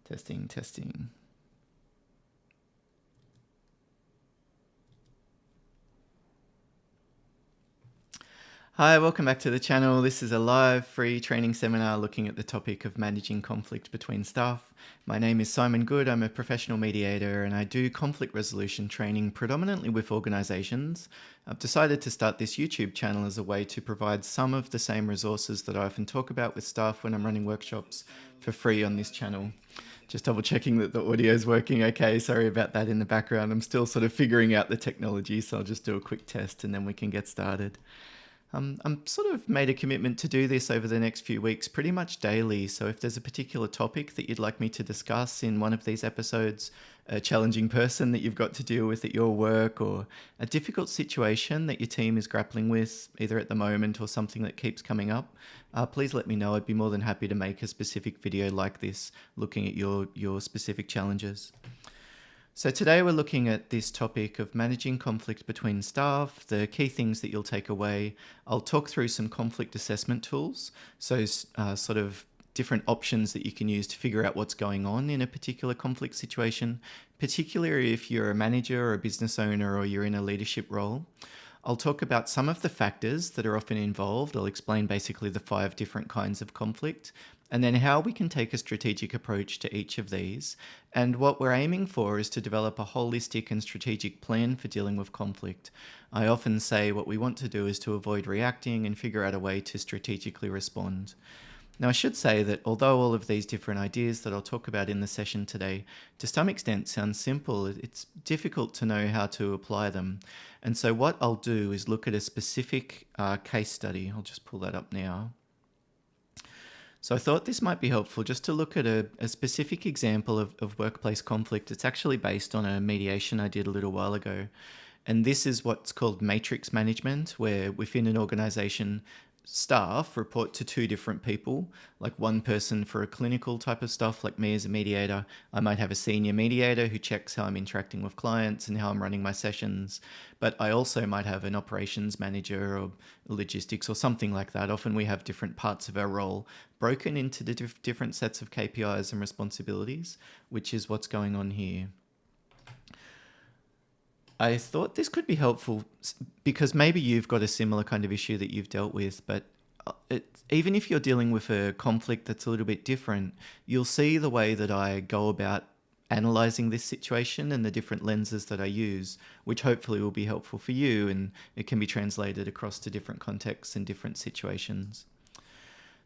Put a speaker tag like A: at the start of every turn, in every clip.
A: Testing, testing. Hi, welcome back to the channel. This is a live free training seminar looking at the topic of managing conflict between staff. My name is Simon Good. I'm a professional mediator and I do conflict resolution training predominantly with organizations. I've decided to start this YouTube channel as a way to provide some of the same resources that I often talk about with staff when I'm running workshops for free on this channel. Just double checking that the audio is working okay. Sorry about that in the background. I'm still sort of figuring out the technology, so I'll just do a quick test and then we can get started. I'm sort of made a commitment to do this over the next few weeks pretty much daily. So if there's a particular topic that you'd like me to discuss in one of these episodes, a challenging person that you've got to deal with at your work, or a difficult situation that your team is grappling with either at the moment or something that keeps coming up, please let me know. I'd be more than happy to make a specific video like this looking at your specific challenges. So today we're looking at this topic of managing conflict between staff, the key things that you'll take away. I'll talk through some conflict assessment tools, so sort of different options that you can use to figure out what's going on in a particular conflict situation, particularly if you're a manager or a business owner or you're in a leadership role. I'll talk about some of the factors that are often involved. I'll explain basically the 5 different kinds of conflict, and then how we can take a strategic approach to each of these. And what we're aiming for is to develop a holistic and strategic plan for dealing with conflict. I often say what we want to do is to avoid reacting and figure out a way to strategically respond. Now, I should say that although all of these different ideas that I'll talk about in the session today to some extent sound simple, it's difficult to know how to apply them. And so what I'll do is look at a specific case study. I'll just pull that up now. So I thought this might be helpful just to look at a specific example of workplace conflict. It's actually based on a mediation I did a little while ago. And this is what's called matrix management, where within an organization, staff report to 2 different people, like one person for a clinical type of stuff, like me as a mediator. I might have a senior mediator who checks how I'm interacting with clients and how I'm running my sessions. But I also might have an operations manager or logistics or something like that. Often we have different parts of our role broken into the different sets of KPIs and responsibilities, which is what's going on here. I thought this could be helpful because maybe you've got a similar kind of issue that you've dealt with, but even if you're dealing with a conflict that's a little bit different, you'll see the way that I go about analyzing this situation and the different lenses that I use, which hopefully will be helpful for you, and it can be translated across to different contexts and different situations.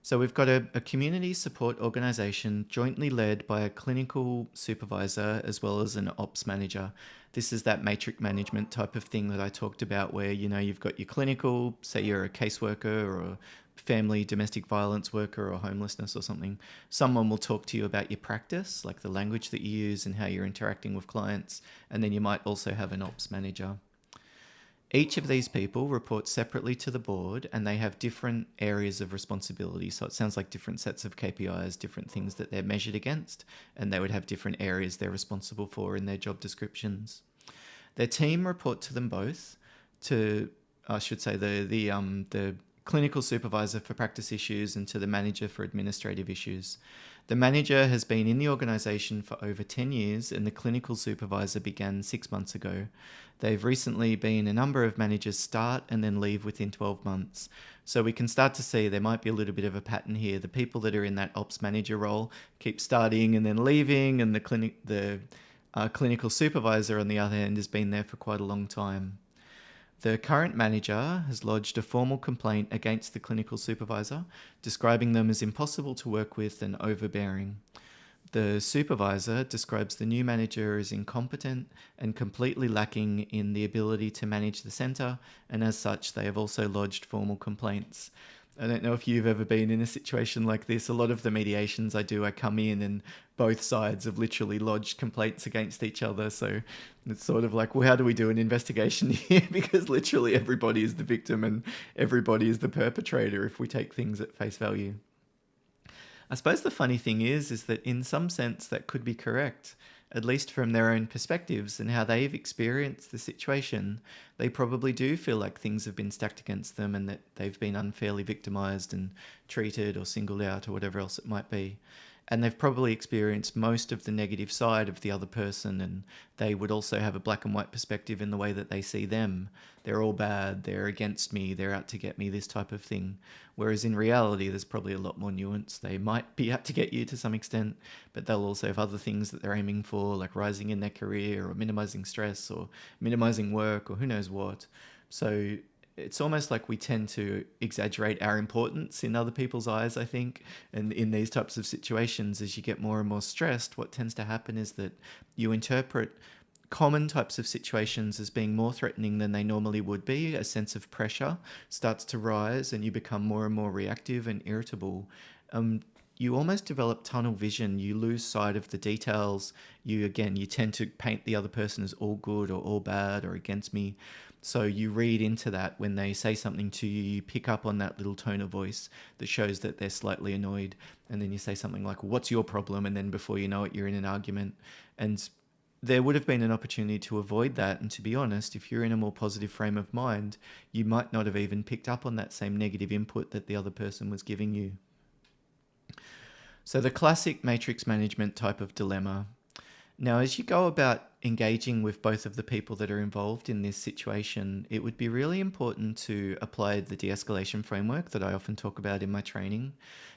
A: So we've got a community support organisation jointly led by a clinical supervisor as well as an ops manager. This is that matrix management type of thing that I talked about where, you know, you've got your clinical, say you're a caseworker or a family domestic violence worker or homelessness or something. Someone will talk to you about your practice, like the language that you use and how you're interacting with clients. And then you might also have an ops manager. Each of these people reports separately to the board and they have different areas of responsibility. So it sounds like different sets of KPIs, different things that they're measured against, and they would have different areas they're responsible for in their job descriptions. Their team report to them both, to, I should say, the clinical supervisor for practice issues and to the manager for administrative issues. The manager has been in the organisation for over 10 years and the clinical supervisor began 6 months ago. They've recently been a number of managers start and then leave within 12 months. So we can start to see there might be a little bit of a pattern here. The people that are in that ops manager role keep starting and then leaving, and the clinical supervisor on the other hand has been there for quite a long time. The current manager has lodged a formal complaint against the clinical supervisor, describing them as impossible to work with and overbearing. The supervisor describes the new manager as incompetent and completely lacking in the ability to manage the centre, and as such, they have also lodged formal complaints. I don't know if you've ever been in a situation like this. A lot of the mediations I do, I come in and both sides have literally lodged complaints against each other. So it's sort of like, well, how do we do an investigation here? Because literally everybody is the victim and everybody is the perpetrator if we take things at face value. I suppose the funny thing is that in some sense that could be correct. At least from their own perspectives and how they've experienced the situation, they probably do feel like things have been stacked against them and that they've been unfairly victimized and treated or singled out or whatever else it might be. and they've probably experienced most of the negative side of the other person, and they would also have a black and white perspective in the way that they see them. They're all bad, they're against me, they're out to get me, this type of thing. Whereas in reality, there's probably a lot more nuance. They might be out to get you to some extent, but they'll also have other things that they're aiming for, like rising in their career or minimizing stress or minimizing work or who knows what. So it's almost like we tend to exaggerate our importance in other people's eyes, I think. And in these types of situations, as you get more and more stressed, what tends to happen is that you interpret common types of situations as being more threatening than they normally would be. A sense of pressure starts to rise and you become more and more reactive and irritable. You almost develop tunnel vision. You lose sight of the details. You tend to paint the other person as all good or all bad or against me. So you read into that when they say something to you, you pick up on that little tone of voice that shows that they're slightly annoyed. And then you say something like, what's your problem? And then before you know it, you're in an argument. And there would have been an opportunity to avoid that. And to be honest, if you're in a more positive frame of mind, you might not have even picked up on that same negative input that the other person was giving you. So the classic matrix management type of dilemma. Now, as you go about engaging with both of the people that are involved in this situation, it would be really important to apply the de-escalation framework that I often talk about in my training.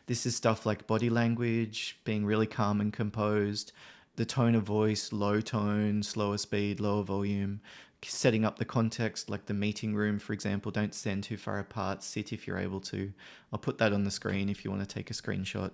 A: This is stuff like body language, being really calm and composed, the tone of voice, low tone, slower speed, lower volume, setting up the context, like the meeting room, for example. Don't stand too far apart, sit if you're able to. I'll put that on the screen if you want to take a screenshot.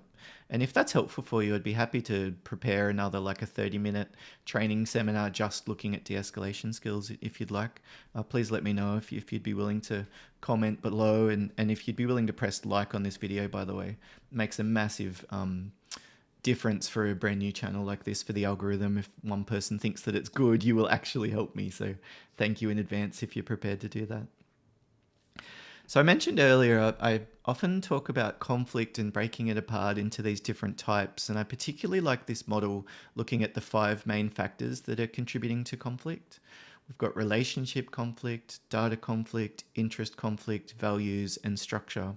A: And if that's helpful for you, I'd be happy to prepare another like a 30-minute training seminar just looking at de-escalation skills if you'd like. Please let me know if you'd be willing to comment below, and if you'd be willing to press like on this video, by the way. It makes a massive difference for a brand new channel like this for the algorithm. If one person thinks that it's good, you will actually help me. So thank you in advance if you're prepared to do that. So I mentioned earlier, I often talk about conflict and breaking it apart into these different types. And I particularly like this model looking at the 5 main factors that are contributing to conflict. We've got relationship conflict, data conflict, interest conflict, values, and structure.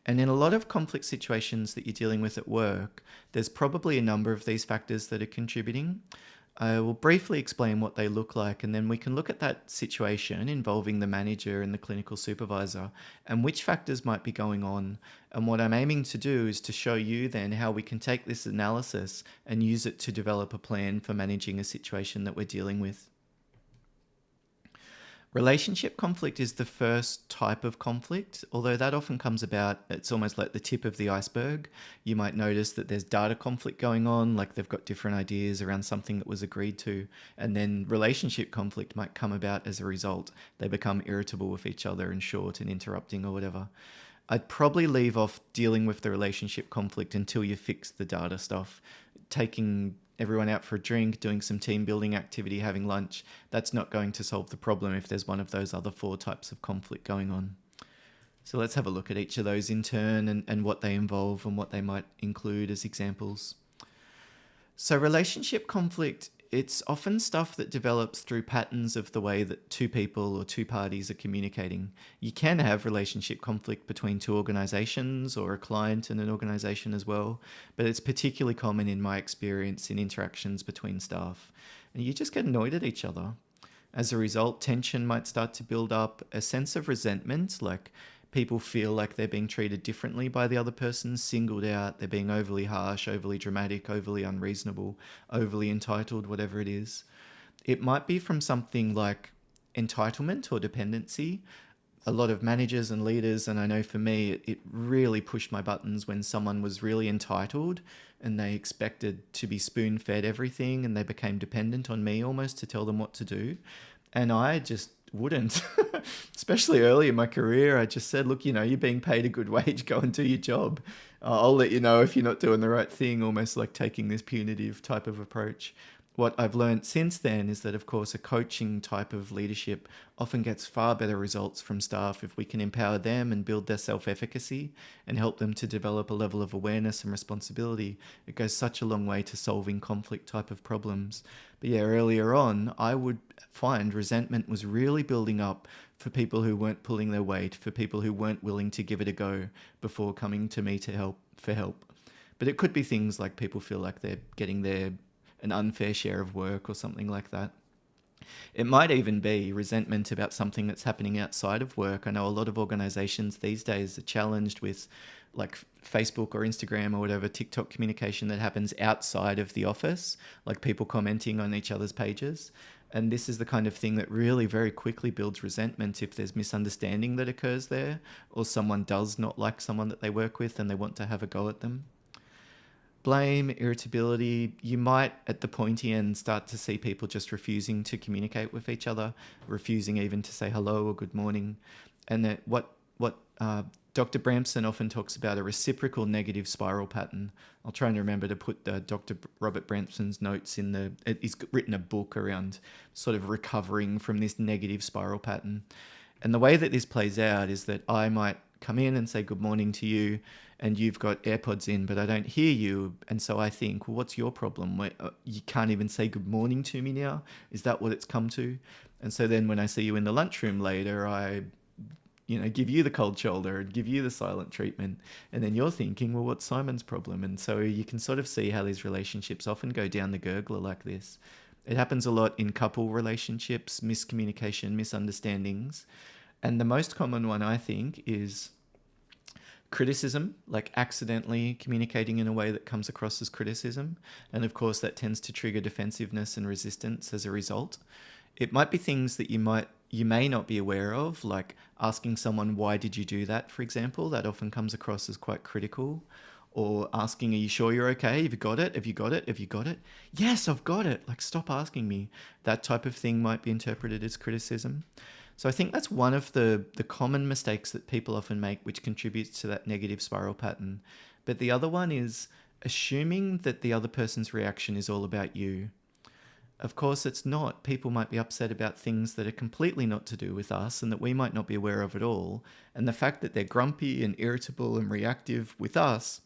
A: And in a lot of conflict situations that you're dealing with at work, there's probably a number of these factors that are contributing. I will briefly explain what they look like, and then we can look at that situation involving the manager and the clinical supervisor and which factors might be going on. And what I'm aiming to do is to show you then how we can take this analysis and use it to develop a plan for managing a situation that we're dealing with. Relationship conflict is the first type of conflict, although that often comes about, it's almost like the tip of the iceberg. You might notice that there's data conflict going on, like they've got different ideas around something that was agreed to, and then relationship conflict might come about as a result. They become irritable with each other and short and interrupting or whatever. I'd probably leave off dealing with the relationship conflict until you fix the data stuff. Taking everyone out for a drink, doing some team building activity, having lunch, that's not going to solve the problem if there's one of those other 4 types of conflict going on. So let's have a look at each of those in turn and what they involve and what they might include as examples. So relationship conflict, it's often stuff that develops through patterns of the way that 2 people or 2 parties are communicating. You can have relationship conflict between 2 organizations or a client and an organization as well, but it's particularly common in my experience in interactions between staff. And you just get annoyed at each other. As a result, tension might start to build up, a sense of resentment, like people feel like they're being treated differently by the other person, singled out, they're being overly harsh, overly dramatic, overly unreasonable, overly entitled, whatever it is. It might be from something like entitlement or dependency. A lot of managers and leaders, and I know for me, it really pushed my buttons when someone was really entitled and they expected to be spoon-fed everything and they became dependent on me almost to tell them what to do. And I just wouldn't, especially early in my career. I just said, look, you're being paid a good wage, go and do your job. I'll let you know if you're not doing the right thing, almost like taking this punitive type of approach. What I've learned since then is that, of course, a coaching type of leadership often gets far better results from staff if we can empower them and build their self-efficacy and help them to develop a level of awareness and responsibility. It goes such a long way to solving conflict type of problems. But yeah, earlier on, I would find resentment was really building up for people who weren't pulling their weight, for people who weren't willing to give it a go before coming to me for help. But it could be things like people feel like they're getting an unfair share of work or something like that. It might even be resentment about something that's happening outside of work. I know a lot of organizations these days are challenged with like Facebook or Instagram or whatever TikTok communication that happens outside of the office, like people commenting on each other's pages. And this is the kind of thing that really very quickly builds resentment if there's misunderstanding that occurs there, or someone does not like someone that they work with and they want to have a go at them. Blame, irritability, you might at the pointy end start to see people just refusing to communicate with each other, refusing even to say hello or good morning. And that what Dr. Bramson often talks about a reciprocal negative spiral pattern. I'll try and remember to put Dr. Robert Branson's notes in he's written a book around sort of recovering from this negative spiral pattern. And the way that this plays out is that I might come in and say good morning to you, and you've got AirPods in, but I don't hear you. And so I think, well, what's your problem? You can't even say good morning to me now? Is that what it's come to? And so then when I see you in the lunchroom later, I give you the cold shoulder and give you the silent treatment. And then you're thinking, well, what's Simon's problem? And so you can sort of see how these relationships often go down the gurgler like this. It happens a lot in couple relationships, miscommunication, misunderstandings. And the most common one, I think, is criticism, like accidentally communicating in a way that comes across as criticism. And of course, that tends to trigger defensiveness and resistance as a result. It might be things that you may not be aware of, like asking someone, why did you do that, for example? That often comes across as quite critical. Or asking, are you sure you're okay? Have you got it? Have you got it? Have you got it? Yes, I've got it. Like, stop asking me. That type of thing might be interpreted as criticism. So I think that's one of the common mistakes that people often make, which contributes to that negative spiral pattern. But the other one is assuming that the other person's reaction is all about you. Of course, it's not. People might be upset about things that are completely not to do with us and that we might not be aware of at all. And the fact that they're grumpy and irritable and reactive with us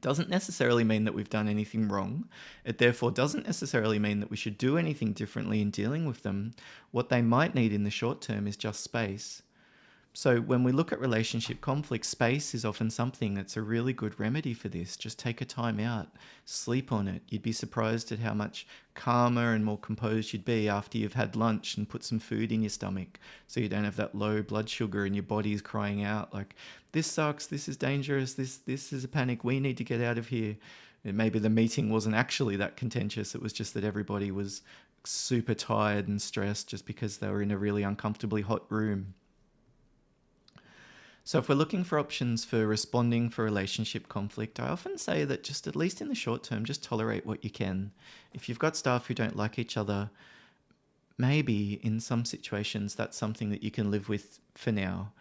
A: doesn't necessarily mean that we've done anything wrong. It therefore doesn't necessarily mean that we should do anything differently in dealing with them. What they might need in the short term is just space. So when we look at relationship conflict, space is often something that's a really good remedy for this. Just take a time out, sleep on it. You'd be surprised at how much calmer and more composed you'd be after you've had lunch and put some food in your stomach, so you don't have that low blood sugar and your body's crying out like, this sucks, this is dangerous, this is a panic, we need to get out of here. And maybe the meeting wasn't actually that contentious. It was just that everybody was super tired and stressed just because they were in a really uncomfortably hot room. So if we're looking for options for responding for relationship conflict, I often say that just at least in the short term, just tolerate what you can. If you've got staff who don't like each other, maybe in some situations that's something that you can live with for now.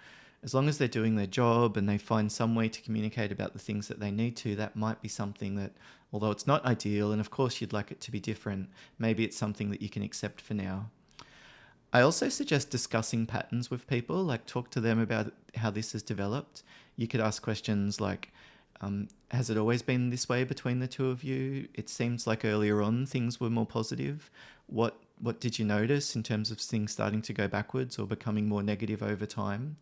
A: As long as they're doing their job and they find some way to communicate about the things that they need to, that might be something that, although it's not ideal, and of course you'd like it to be different, maybe it's something that you can accept for now. I also suggest discussing patterns with people, like talk to them about how this has developed. You could ask questions like, has it always been this way between the two of you? It seems like earlier on things were more positive. What did you notice in terms of things starting to go backwards or becoming more negative over time?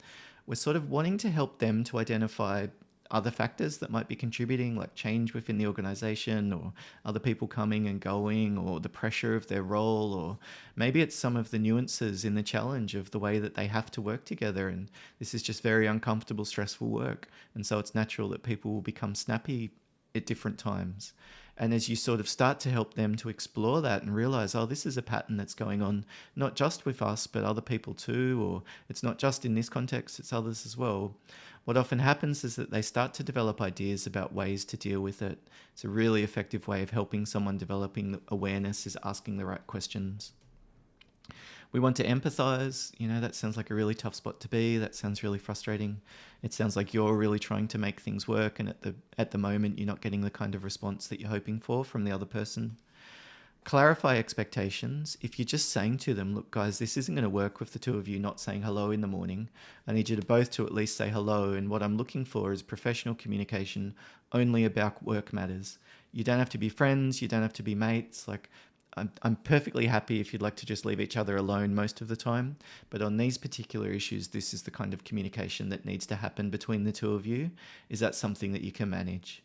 A: We're sort of wanting to help them to identify other factors that might be contributing, like change within the organization or other people coming and going or the pressure of their role, or maybe it's some of the nuances in the challenge of the way that they have to work together. And this is just very uncomfortable, stressful work. And so it's natural that people will become snappy at different times. And as you sort of start to help them to explore that and realize, oh, this is a pattern that's going on, not just with us, but other people too, or it's not just in this context, it's others as well. What often happens is that they start to develop ideas about ways to deal with it. It's a really effective way of helping someone developing awareness is asking the right questions. We want to empathize. That sounds like a really tough spot to be. That sounds really frustrating. It sounds like you're really trying to make things work, and at the moment you're not getting the kind of response that you're hoping for from the other person. Clarify expectations. If you're just saying to them, look guys, this isn't going to work with the two of you not saying hello in the morning. I need you to both to at least say hello, and what I'm looking for is professional communication only about work matters. You don't have to be friends, you don't have to be mates. Like, I'm perfectly happy if you'd like to just leave each other alone most of the time, but on these particular issues, this is the kind of communication that needs to happen between the two of you. Is that something that you can manage?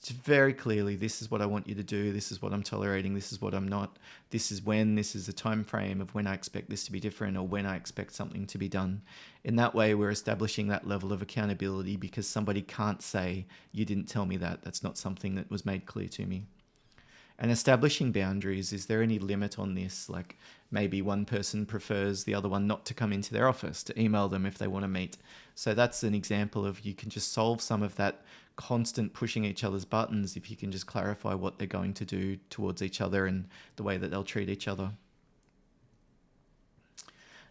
A: It's very clearly, this is what I want you to do, this is what I'm tolerating, this is what I'm not, this is when, this is a time frame of when I expect this to be different or when I expect something to be done. In that way, we're establishing that level of accountability because somebody can't say, you didn't tell me that, that's not something that was made clear to me. And establishing boundaries, is there any limit on this? Like maybe one person prefers the other one not to come into their office, to email them if they want to meet. So that's an example of you can just solve some of that constant pushing each other's buttons if you can just clarify what they're going to do towards each other and the way that they'll treat each other.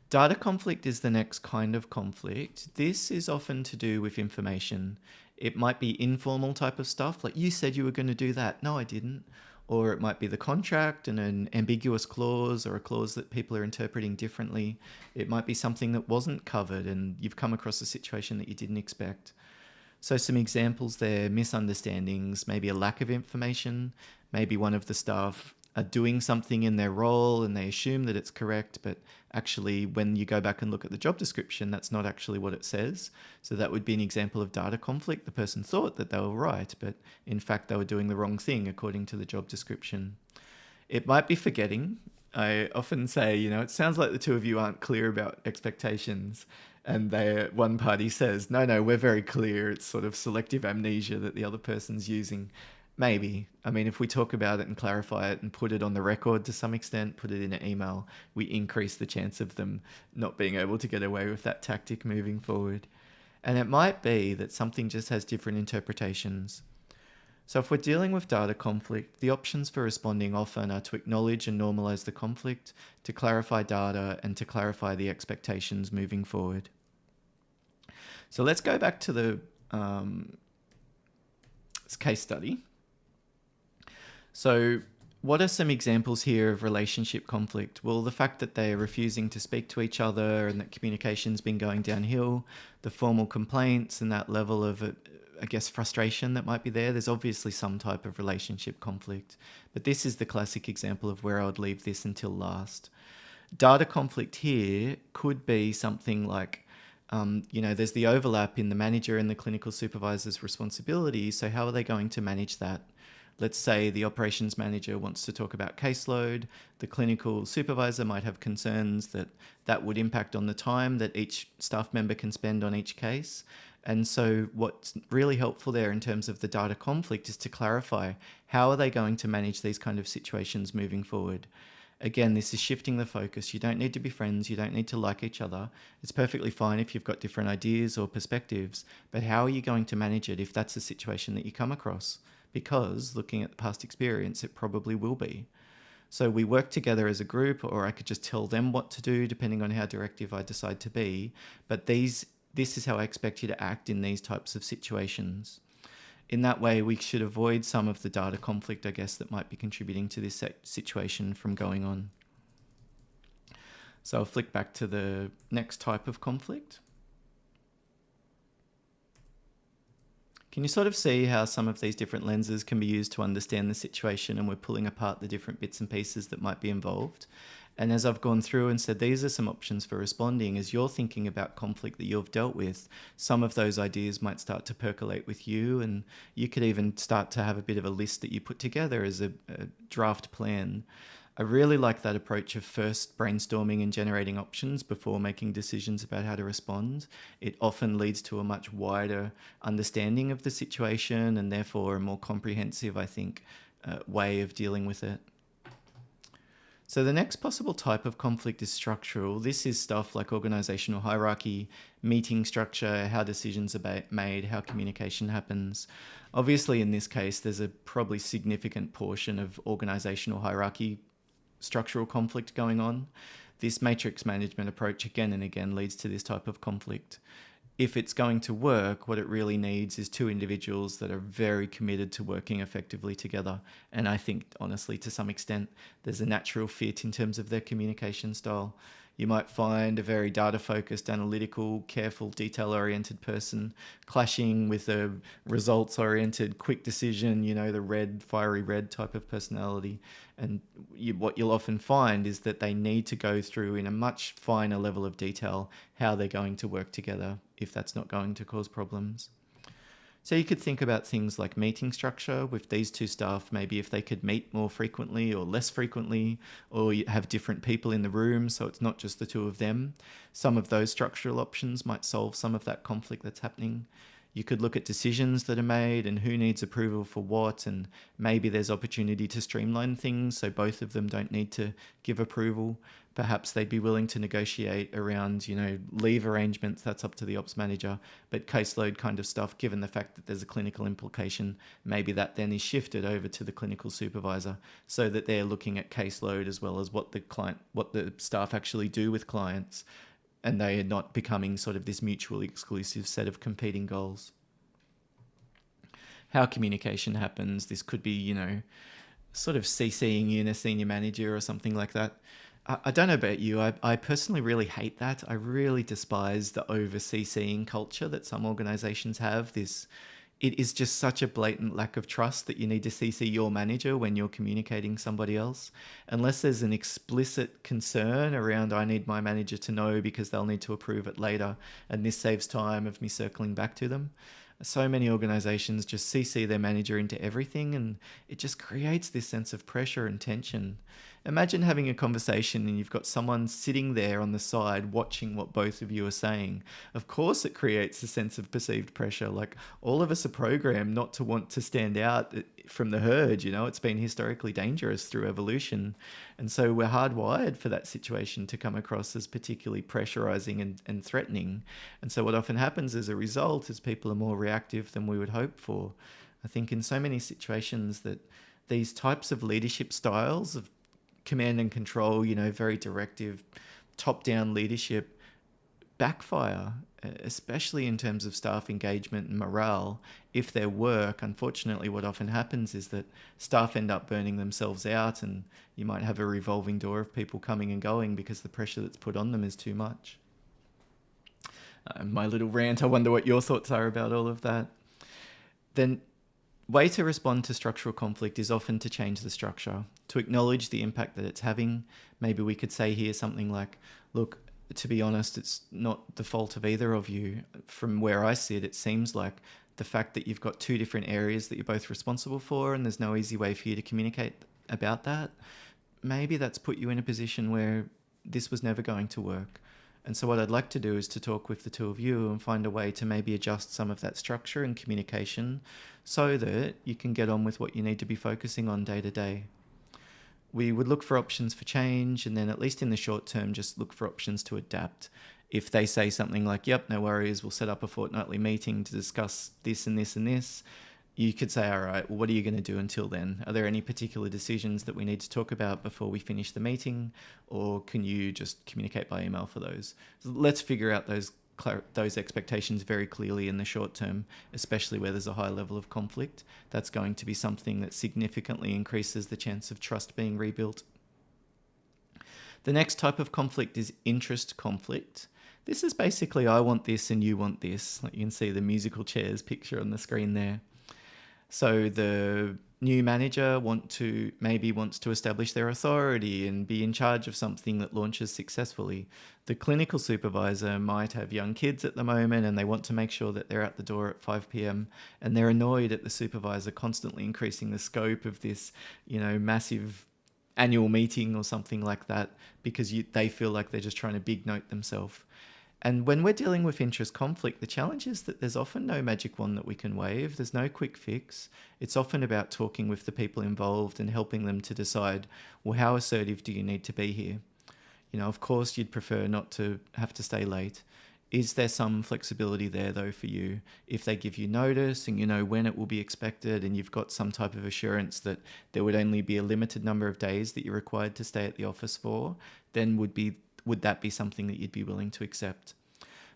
A: Data conflict is the next kind of conflict. This is often to do with information. It might be informal type of stuff, like you said you were going to do that. No, I didn't. Or it might be the contract and an ambiguous clause or a clause that people are interpreting differently. It might be something that wasn't covered and you've come across a situation that you didn't expect. So some examples there: misunderstandings, maybe a lack of information, maybe one of the staff are doing something in their role and they assume that it's correct, but actually when you go back and look at the job description, that's not actually what it says. So that would be an example of data conflict. The person thought that they were right, but in fact they were doing the wrong thing according to the job description. It might be forgetting. I often say, it sounds like the two of you aren't clear about expectations. And one party says, no, we're very clear. It's sort of selective amnesia that the other person's using. Maybe. I mean, if we talk about it and clarify it and put it on the record to some extent, put it in an email, we increase the chance of them not being able to get away with that tactic moving forward. And it might be that something just has different interpretations. So if we're dealing with data conflict, the options for responding often are to acknowledge and normalize the conflict, to clarify data, and to clarify the expectations moving forward. So let's go back to the case study. So what are some examples here of relationship conflict? Well, the fact that they are refusing to speak to each other and that communication's been going downhill, the formal complaints and that level of, frustration that might be there. There's obviously some type of relationship conflict, but this is the classic example of where I would leave this until last. Data conflict here could be something like, there's the overlap in the manager and the clinical supervisor's responsibilities. So how are they going to manage that? Let's say the operations manager wants to talk about caseload. The clinical supervisor might have concerns that would impact on the time that each staff member can spend on each case. And so what's really helpful there in terms of the data conflict is to clarify how are they going to manage these kind of situations moving forward. Again, this is shifting the focus. You don't need to be friends. You don't need to like each other. It's perfectly fine if you've got different ideas or perspectives, but how are you going to manage it if that's a situation that you come across? Because looking at the past experience, it probably will be. So we work together as a group, or I could just tell them what to do depending on how directive I decide to be. But this is how I expect you to act in these types of situations. In that way, we should avoid some of the data conflict, I guess, that might be contributing to this situation from going on. So I'll flick back to the next type of conflict. Can you sort of see how some of these different lenses can be used to understand the situation, and we're pulling apart the different bits and pieces that might be involved? And as I've gone through and said, these are some options for responding, as you're thinking about conflict that you've dealt with, some of those ideas might start to percolate with you, and you could even start to have a bit of a list that you put together as a draft plan. I really like that approach of first brainstorming and generating options before making decisions about how to respond. It often leads to a much wider understanding of the situation and therefore a more comprehensive, I think, way of dealing with it. So the next possible type of conflict is structural. This is stuff like organizational hierarchy, meeting structure, how decisions are made, how communication happens. Obviously, in this case, there's a probably significant portion of organizational hierarchy structural conflict going on. This matrix management approach again and again leads to this type of conflict. If it's going to work, what it really needs is two individuals that are very committed to working effectively together. And I think, honestly, to some extent, there's a natural fit in terms of their communication style. You might find a very data-focused, analytical, careful, detail-oriented person clashing with a results-oriented, quick decision, the red, fiery red type of personality. And what you'll often find is that they need to go through in a much finer level of detail how they're going to work together if that's not going to cause problems. So you could think about things like meeting structure with these two staff, maybe if they could meet more frequently or less frequently, or you have different people in the room so it's not just the two of them. Some of those structural options might solve some of that conflict that's happening. You could look at decisions that are made and who needs approval for what, and maybe there's opportunity to streamline things so both of them don't need to give approval. Perhaps they'd be willing to negotiate around, leave arrangements, that's up to the ops manager, but caseload kind of stuff, given the fact that there's a clinical implication, maybe that then is shifted over to the clinical supervisor so that they're looking at caseload as well as what the staff actually do with clients, and they are not becoming sort of this mutually exclusive set of competing goals. How communication happens, this could be, sort of CCing in a senior manager or something like that. I don't know about you, I personally really hate that. I really despise the over CCing culture that some organizations have. It is just such a blatant lack of trust that you need to CC your manager when you're communicating somebody else. Unless there's an explicit concern around, I need my manager to know because they'll need to approve it later, and this saves time of me circling back to them. So many organizations just CC their manager into everything, and it just creates this sense of pressure and tension. Imagine having a conversation and you've got someone sitting there on the side watching what both of you are saying. Of course it creates a sense of perceived pressure. Like, all of us are programmed not to want to stand out from the herd, it's been historically dangerous through evolution. And so we're hardwired for that situation to come across as particularly pressurizing and threatening. And so what often happens as a result is people are more reactive than we would hope for. I think in so many situations that these types of leadership styles of command and control, very directive, top-down leadership backfire, especially in terms of staff engagement and morale. If their work, unfortunately, what often happens is that staff end up burning themselves out, and you might have a revolving door of people coming and going because the pressure that's put on them is too much. My little rant, I wonder what your thoughts are about all of that. Then, way to respond to structural conflict is often to change the structure, to acknowledge the impact that it's having. Maybe we could say here something like, look, to be honest, it's not the fault of either of you. From where I sit, it seems like the fact that you've got two different areas that you're both responsible for and there's no easy way for you to communicate about that, maybe that's put you in a position where this was never going to work. And so what I'd like to do is to talk with the two of you and find a way to maybe adjust some of that structure and communication so that you can get on with what you need to be focusing on day to day. We would look for options for change, and then at least in the short term, just look for options to adapt. If they say something like, yep, no worries, we'll set up a fortnightly meeting to discuss this and this and this, you could say, all right, well, what are you going to do until then? Are there any particular decisions that we need to talk about before we finish the meeting? Or can you just communicate by email for those? So let's figure out those expectations very clearly in the short term, especially where there's a high level of conflict. That's going to be something that significantly increases the chance of trust being rebuilt. The next type of conflict is interest conflict. This is basically, I want this and you want this. Like, you can see the musical chairs picture on the screen there. So the new manager wants to establish their authority and be in charge of something that launches successfully. The clinical supervisor might have young kids at the moment and they want to make sure that they're at the door at 5 p.m. and they're annoyed at the supervisor constantly increasing the scope of this, massive annual meeting or something like that because they feel like they're just trying to big note themselves. And when we're dealing with interest conflict, the challenge is that there's often no magic wand that we can wave. There's no quick fix. It's often about talking with the people involved and helping them to decide, well, how assertive do you need to be here? Of course, you'd prefer not to have to stay late. Is there some flexibility there, though, for you? If they give you notice and you know when it will be expected and you've got some type of assurance that there would only be a limited number of days that you're required to stay at the office for, then would that be something that you'd be willing to accept?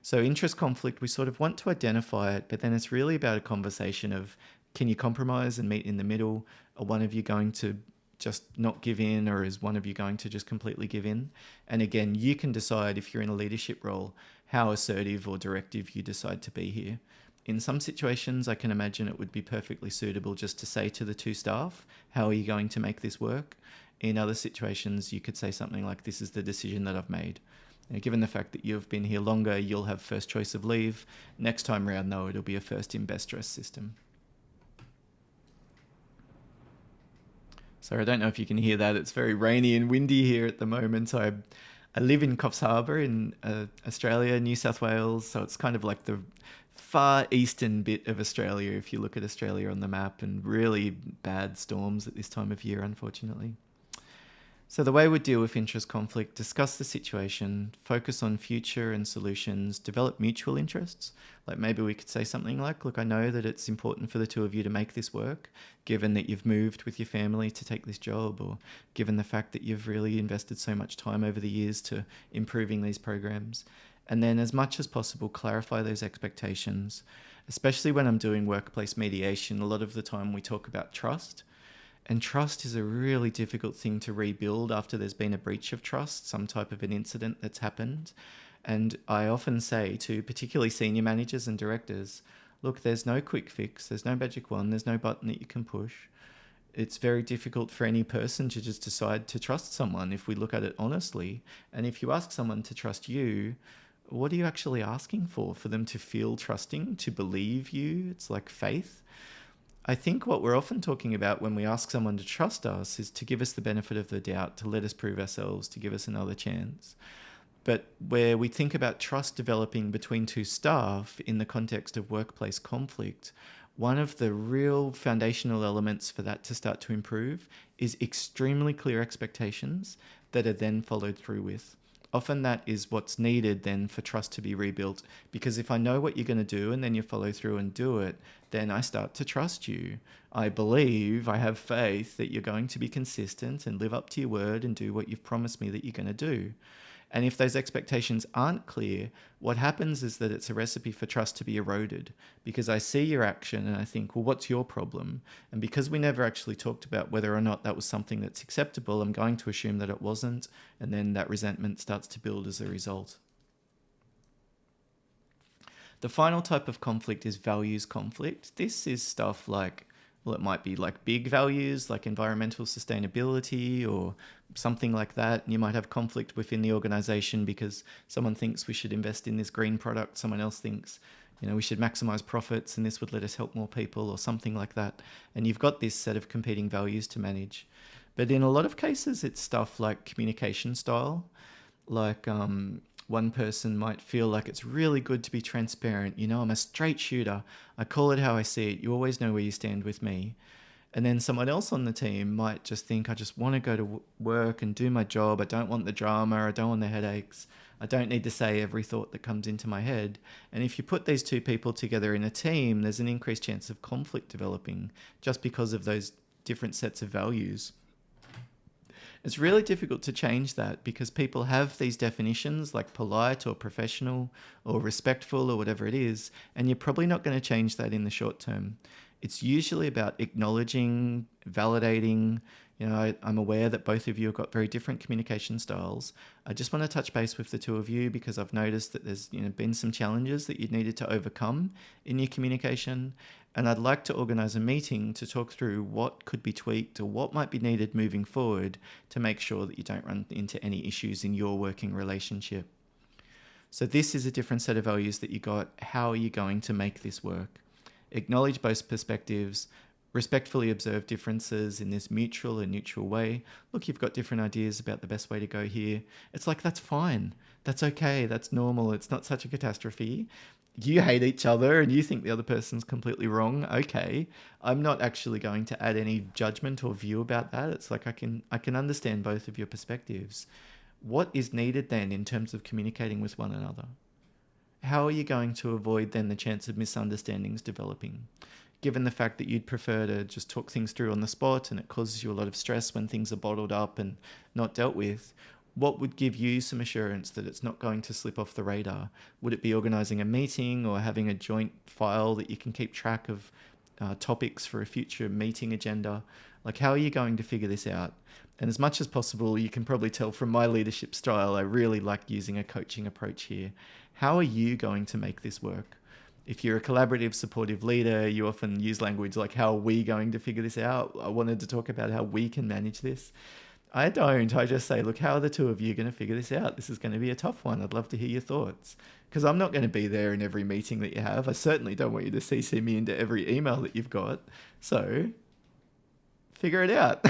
A: So interest conflict, we sort of want to identify it, but then it's really about a conversation of, can you compromise and meet in the middle? Are one of you going to just not give in, or is one of you going to just completely give in? And again, you can decide if you're in a leadership role, how assertive or directive you decide to be here. In some situations, I can imagine it would be perfectly suitable just to say to the two staff, how are you going to make this work? In other situations, you could say something like, this is the decision that I've made. Given the fact that you've been here longer, you'll have first choice of leave. Next time round, though, it'll be a first in best dress system. So I don't know if you can hear that. It's very rainy and windy here at the moment. I live in Coffs Harbour in Australia, New South Wales. So it's kind of like the far eastern bit of Australia if you look at Australia on the map, and really bad storms at this time of year, unfortunately. So the way we deal with interest conflict: discuss the situation, focus on future and solutions, develop mutual interests. Like maybe we could say something like, look, I know that it's important for the two of you to make this work, given that you've moved with your family to take this job, or given the fact that you've really invested so much time over the years to improving these programs. And then as much as possible, clarify those expectations. Especially when I'm doing workplace mediation, a lot of the time we talk about trust. And trust is a really difficult thing to rebuild after there's been a breach of trust, some type of an incident that's happened. And I often say to particularly senior managers and directors, look, there's no quick fix, there's no magic wand, there's no button that you can push. It's very difficult for any person to just decide to trust someone if we look at it honestly. And if you ask someone to trust you, what are you actually asking for? For them to feel trusting, to believe you? It's like faith. I think what we're often talking about when we ask someone to trust us is to give us the benefit of the doubt, to let us prove ourselves, to give us another chance. But where we think about trust developing between two staff in the context of workplace conflict, one of the real foundational elements for that to start to improve is extremely clear expectations that are then followed through with. Often that is what's needed then for trust to be rebuilt, because if I know what you're going to do and then you follow through and do it, then I start to trust you. I believe, I have faith that you're going to be consistent and live up to your word and do what you've promised me that you're going to do. And if those expectations aren't clear, what happens is that it's a recipe for trust to be eroded, because I see your action and I think, well, what's your problem? And because we never actually talked about whether or not that was something that's acceptable, I'm going to assume that it wasn't. And then that resentment starts to build as a result. The final type of conflict is values conflict. This is stuff like, well, it might be like big values like environmental sustainability or something like that. You might have conflict within the organization because someone thinks we should invest in this green product. Someone else thinks, we should maximize profits and this would let us help more people or something like that. And you've got this set of competing values to manage. But in a lot of cases, it's stuff like communication style. Like one person might feel like it's really good to be transparent. I'm a straight shooter. I call it how I see it. You always know where you stand with me. And then someone else on the team might just think, I just want to go to work and do my job. I don't want the drama. I don't want the headaches. I don't need to say every thought that comes into my head. And if you put these two people together in a team, there's an increased chance of conflict developing just because of those different sets of values. It's really difficult to change that because people have these definitions like polite or professional or respectful or whatever it is, and you're probably not going to change that in the short term. It's usually about acknowledging, validating. I'm aware that both of you have got very different communication styles. I just want to touch base with the two of you because I've noticed that there's been some challenges that you needed to overcome in your communication. And I'd like to organise a meeting to talk through what could be tweaked or what might be needed moving forward to make sure that you don't run into any issues in your working relationship. So this is a different set of values that you got. How are you going to make this work? Acknowledge both perspectives, respectfully observe differences in this mutual and neutral way. Look, you've got different ideas about the best way to go here. It's like, that's fine. That's okay. That's normal. It's not such a catastrophe. You hate each other and you think the other person's completely wrong. Okay. I'm not actually going to add any judgment or view about that. It's like I can understand both of your perspectives. What is needed then in terms of communicating with one another? How are you going to avoid then the chance of misunderstandings developing? Given the fact that you'd prefer to just talk things through on the spot and it causes you a lot of stress when things are bottled up and not dealt with, what would give you some assurance that it's not going to slip off the radar? Would it be organising a meeting or having a joint file that you can keep track of topics for a future meeting agenda? Like, how are you going to figure this out? And as much as possible, you can probably tell from my leadership style, I really like using a coaching approach here. How are you going to make this work? If you're a collaborative, supportive leader, you often use language like, how are we going to figure this out? I wanted to talk about how we can manage this. I don't. I just say, look, how are the two of you going to figure this out? This is going to be a tough one. I'd love to hear your thoughts. Because I'm not going to be there in every meeting that you have. I certainly don't want you to CC me into every email that you've got. So figure it out.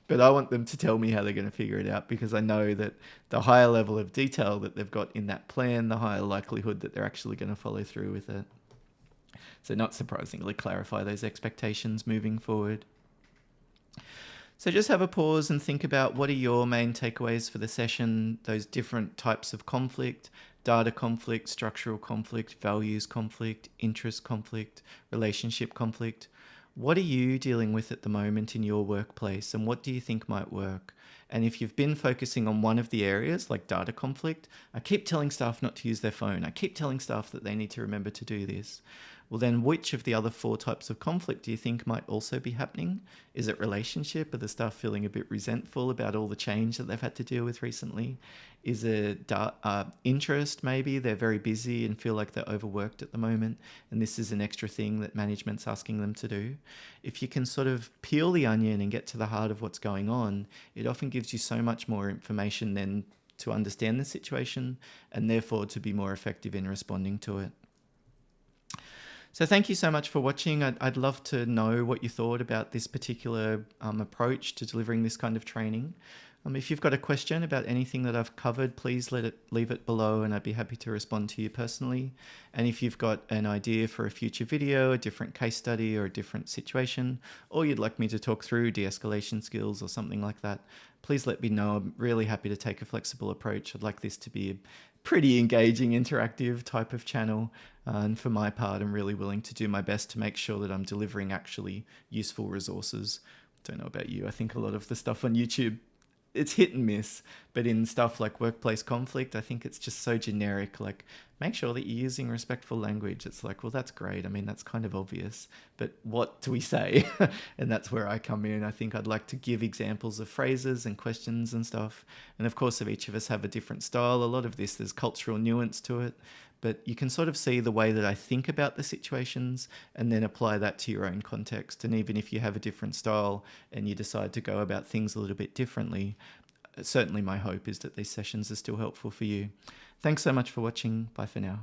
A: But I want them to tell me how they're going to figure it out, because I know that the higher level of detail that they've got in that plan, the higher likelihood that they're actually going to follow through with it. So not surprisingly, clarify those expectations moving forward. So just have a pause and think about, what are your main takeaways for the session, those different types of conflict: data conflict, structural conflict, values conflict, interest conflict, relationship conflict. What are you dealing with at the moment in your workplace, and what do you think might work? And if you've been focusing on one of the areas, like data conflict, I keep telling staff not to use their phone. I keep telling staff that they need to remember to do this. Well, then which of the other 4 types of conflict do you think might also be happening? Is it relationship? Are the staff feeling a bit resentful about all the change that they've had to deal with recently? Is it interest? Maybe they're very busy and feel like they're overworked at the moment, and this is an extra thing that management's asking them to do. If you can sort of peel the onion and get to the heart of what's going on, it often gives you so much more information then to understand the situation, and therefore to be more effective in responding to it. So thank you so much for watching. I'd love to know what you thought about this particular approach to delivering this kind of training. If you've got a question about anything that I've covered, please leave it below, and I'd be happy to respond to you personally. And if you've got an idea for a future video, a different case study or a different situation, or you'd like me to talk through de-escalation skills or something like that, please let me know. I'm really happy to take a flexible approach. I'd like this to be a pretty engaging, interactive type of channel. And for my part, I'm really willing to do my best to make sure that I'm delivering actually useful resources. Don't know about you. I think a lot of the stuff on YouTube, it's hit and miss, but in stuff like workplace conflict, I think it's just so generic. Like, make sure that you're using respectful language. It's like, well, that's great. I mean, that's kind of obvious, but what do we say? And that's where I come in. I think I'd like to give examples of phrases and questions and stuff. And of course, each of us have a different style. A lot of this, there's cultural nuance to it, but you can sort of see the way that I think about the situations and then apply that to your own context. And even if you have a different style and you decide to go about things a little bit differently, certainly my hope is that these sessions are still helpful for you. Thanks so much for watching. Bye for now.